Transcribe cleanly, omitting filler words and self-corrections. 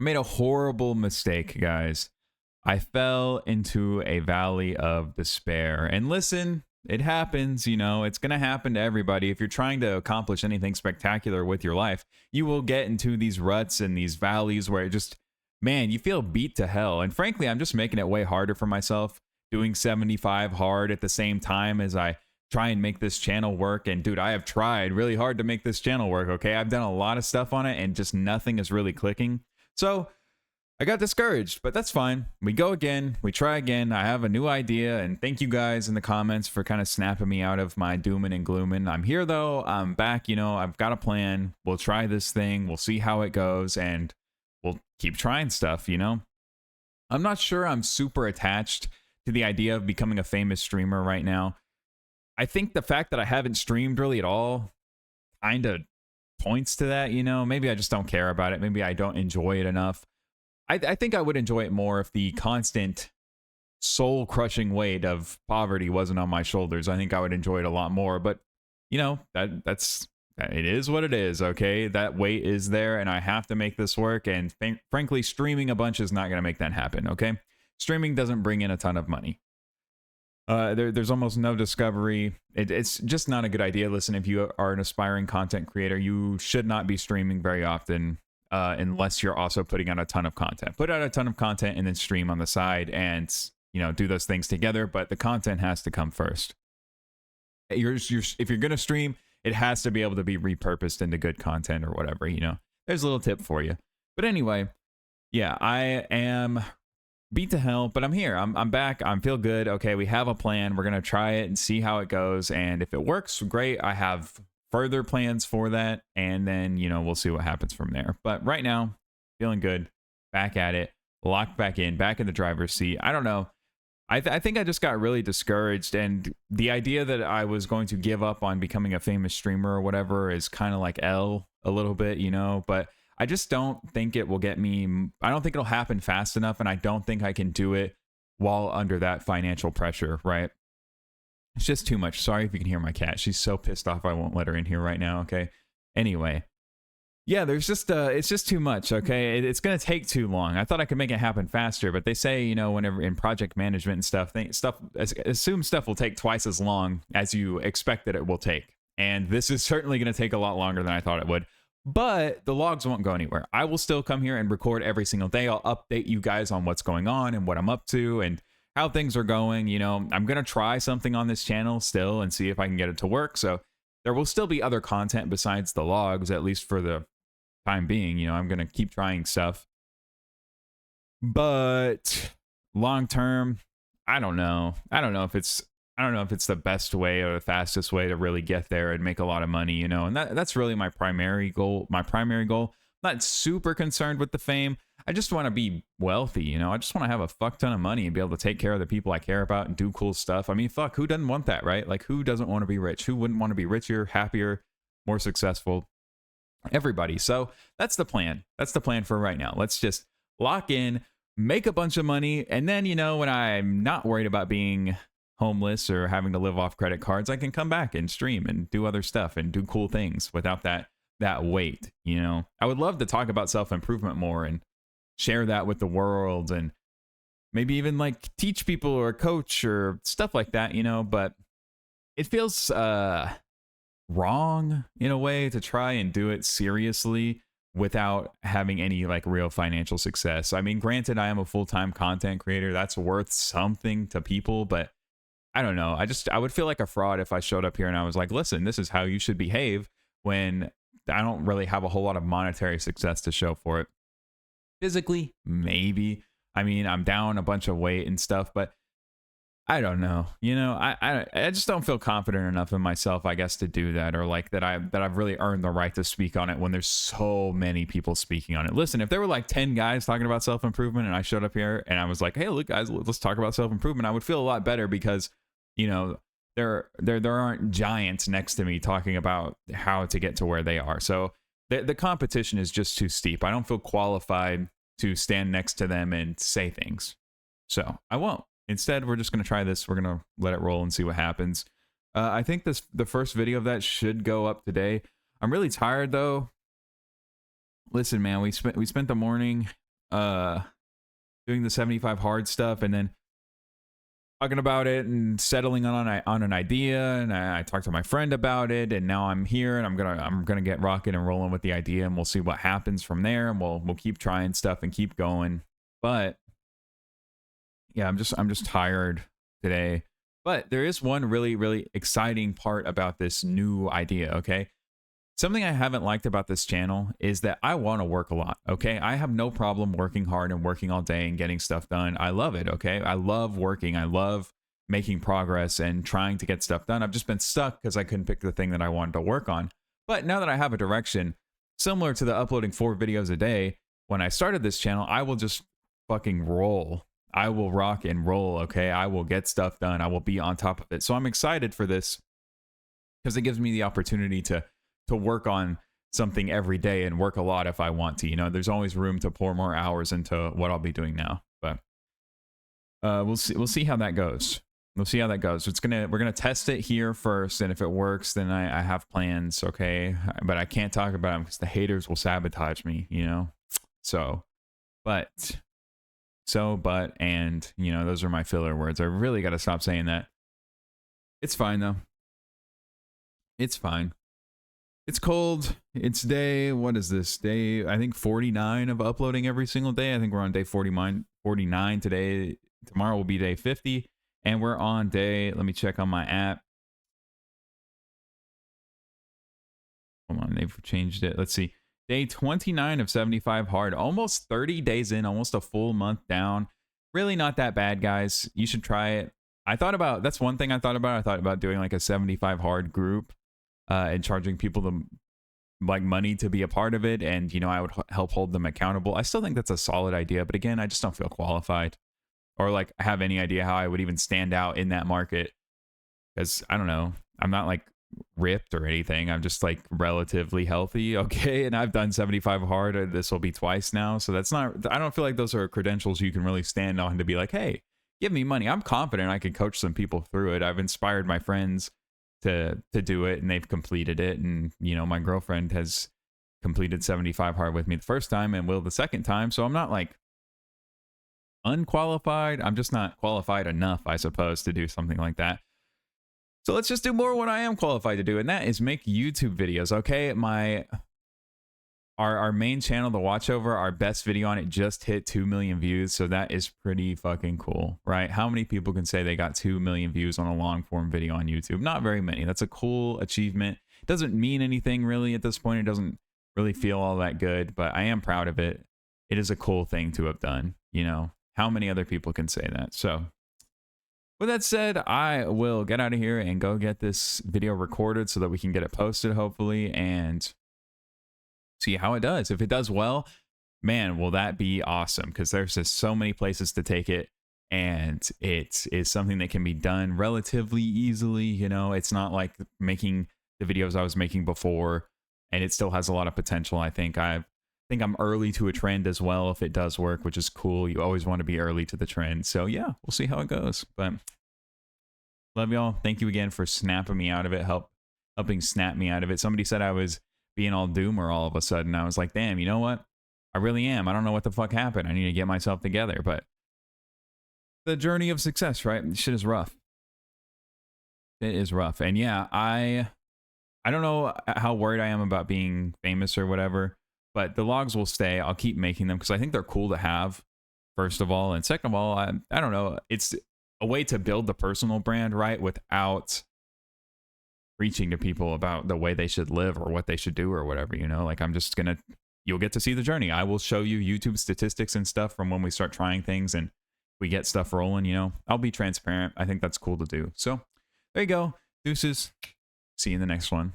I made a horrible mistake, guys. I fell into a valley of despair. And listen, it happens, it's going to happen to everybody. If you're trying to accomplish anything spectacular with your life, you will get into these ruts and these valleys where it just, man, you feel beat to hell. And frankly, I'm just making it way harder for myself, doing 75 hard at the same time as I try and make this channel work. And dude, I have tried really hard to make this channel work, okay? I've done a lot of stuff on it and just nothing is really clicking. So I got discouraged, but that's fine. We go again. We try again. I have a new idea, and thank you guys in the comments for kind of snapping me out of my dooming and glooming. I'm here, though. I'm back. I've got a plan. We'll try this thing. We'll see how it goes, and we'll keep trying stuff, I'm not sure I'm super attached to the idea of becoming a famous streamer right now. I think the fact that I haven't streamed really at all kind of points to that, Maybe I just don't care about it. Maybe I don't enjoy it enough. I think I would enjoy it more if the constant soul-crushing weight of poverty wasn't on my shoulders. I think I would enjoy it a lot more. But, it is what it is, okay? That weight is there, and I have to make this work. And frankly, streaming a bunch is not going to make that happen, okay? Streaming doesn't bring in a ton of money. There's almost no discovery. It's just not a good idea. Listen, if you are an aspiring content creator, you should not be streaming very often. Unless you're also putting out a ton of content. Put out a ton of content and then stream on the side and, do those things together. But the content has to come first. If you're going to stream, it has to be able to be repurposed into good content or whatever, There's a little tip for you. But anyway, yeah, I am beat to hell, but I'm here. I'm back. I feel good. Okay, we have a plan. We're going to try it and see how it goes. And if it works, great. I have further plans for that, and then we'll see what happens from there. But right now, feeling good, back at it, locked back in the driver's seat. I don't know. I think I just got really discouraged, and the idea that I was going to give up on becoming a famous streamer or whatever is kind of like a little bit, but I just don't think it will get me. I don't think it'll happen fast enough, and I don't think I can do it while under that financial pressure, right? It's just too much. Sorry if you can hear my cat. She's so pissed off I won't let her in here right now, okay? Anyway. Yeah, there's just it's just too much, okay? It's going to take too long. I thought I could make it happen faster, but they say, whenever in project management and stuff, assume stuff will take twice as long as you expect that it will take. And this is certainly going to take a lot longer than I thought it would. But the logs won't go anywhere. I will still come here and record every single day. I'll update you guys on what's going on and what I'm up to and how things are going. I'm going to try something on this channel still and see if I can get it to work. So there will still be other content besides the logs, at least for the time being. I'm going to keep trying stuff. But long term, I don't know if it's the best way or the fastest way to really get there and make a lot of money, and that's really my primary goal. I'm not super concerned with the fame. I just want to be wealthy, I just want to have a fuck ton of money and be able to take care of the people I care about and do cool stuff. I mean, fuck, who doesn't want that, right? Like, who doesn't want to be rich? Who wouldn't want to be richer, happier, more successful? Everybody. So that's the plan. That's the plan for right now. Let's just lock in, make a bunch of money, and then, when I'm not worried about being homeless or having to live off credit cards, I can come back and stream and do other stuff and do cool things without that weight. I would love to talk about self-improvement more and share that with the world and maybe even like teach people or coach or stuff like that, but it feels wrong in a way to try and do it seriously without having any like real financial success. I mean, granted, I am a full-time content creator. That's worth something to people, but I don't know. I would feel like a fraud if I showed up here and I was like, listen, this is how you should behave, when I don't really have a whole lot of monetary success to show for it. Physically, maybe. I mean, I'm down a bunch of weight and stuff, but I don't know. I just don't feel confident enough in myself, I guess, to do that, or like that I've really earned the right to speak on it when there's so many people speaking on it. Listen, if there were like 10 guys talking about self-improvement and I showed up here and I was like, hey, look, guys, let's talk about self-improvement, I would feel a lot better because, there aren't giants next to me talking about how to get to where they are. So the competition is just too steep. I don't feel qualified to stand next to them and say things. So I won't. Instead, we're just going to try this. We're going to let it roll and see what happens. I think the first video of that should go up today. I'm really tired, though. Listen, man, we spent the morning doing the 75 hard stuff and then talking about it and settling on an idea, and I talked to my friend about it, and now I'm here and I'm gonna get rocking and rolling with the idea, and we'll see what happens from there, and we'll keep trying stuff and keep going. But yeah, I'm just tired today. But there is one really exciting part about this new idea, okay? Something I haven't liked about this channel is that I want to work a lot, okay? I have no problem working hard and working all day and getting stuff done. I love it, okay? I love working. I love making progress and trying to get stuff done. I've just been stuck because I couldn't pick the thing that I wanted to work on. But now that I have a direction, similar to the uploading 4 videos a day, when I started this channel, I will just fucking roll. I will rock and roll, okay? I will get stuff done. I will be on top of it. So I'm excited for this because it gives me the opportunity to work on something every day and work a lot if I want to. You know, there's always room to pour more hours into what I'll be doing now. But we'll see how that goes. We'll see how that goes. We're gonna test it here first, and if it works, then I have plans, okay? But I can't talk about them because the haters will sabotage me, you know? And, you know, those are my filler words. I really got to stop saying that. It's fine, though. It's fine. It's cold. It's day, what is this? Day, I think 49 of uploading every single day. I think we're on day 49 today. Tomorrow will be day 50. And we're on day, let me check on my app. Hold on, they've changed it. Let's see. Day 29 of 75 hard, almost 30 days in, almost a full month down. Really not that bad, guys. You should try it. That's one thing I thought about. I thought about doing like a 75 hard group and charging people like money to be a part of it. And, you know, I would help hold them accountable. I still think that's a solid idea. But again, I just don't feel qualified or like have any idea how I would even stand out in that market. Because I don't know. I'm not like ripped or anything. I'm just like relatively healthy, okay? And I've done 75 hard. This will be twice now. So that's not, I don't feel like those are credentials you can really stand on to be like, hey, give me money. I'm confident I can coach some people through it. I've inspired my friends to do it, and they've completed it. And, you know, my girlfriend has completed 75 hard with me the first time and will the second time. So I'm not like unqualified. I'm just not qualified enough, I suppose, to do something like that. So let's just do more what I am qualified to do, and that is make YouTube videos, okay? Our main channel, The Watchover, our best video on it just hit 2 million views, so that is pretty fucking cool, right? How many people can say they got 2 million views on a long-form video on YouTube? Not very many. That's a cool achievement. It doesn't mean anything really at this point. It doesn't really feel all that good, but I am proud of it. It is a cool thing to have done, you know? How many other people can say that? So with that said, I will get out of here and go get this video recorded so that we can get it posted, hopefully, and see how it does. If it does well, man, will that be awesome, because there's just so many places to take it, and it is something that can be done relatively easily. You know, it's not like making the videos I was making before, and it still has a lot of potential. I think I'm early to a trend as well if it does work, which is cool. You always want to be early to the trend. So yeah, we'll see how it goes. But love y'all. Thank you again for snapping me out of it, helping snap me out of it. Somebody said I was being all doomer all of a sudden. I was like, damn, you know what? I really am. I don't know what the fuck happened. I need to get myself together. But the journey of success, right? Shit is rough. It is rough. And yeah, I don't know how worried I am about being famous or whatever, but the logs will stay. I'll keep making them because I think they're cool to have, first of all. And second of all, I don't know. It's a way to build the personal brand, right? Without preaching to people about the way they should live or what they should do or whatever, you know? Like, you'll get to see the journey. I will show you YouTube statistics and stuff from when we start trying things and we get stuff rolling, you know? I'll be transparent. I think that's cool to do. So there you go. Deuces. See you in the next one.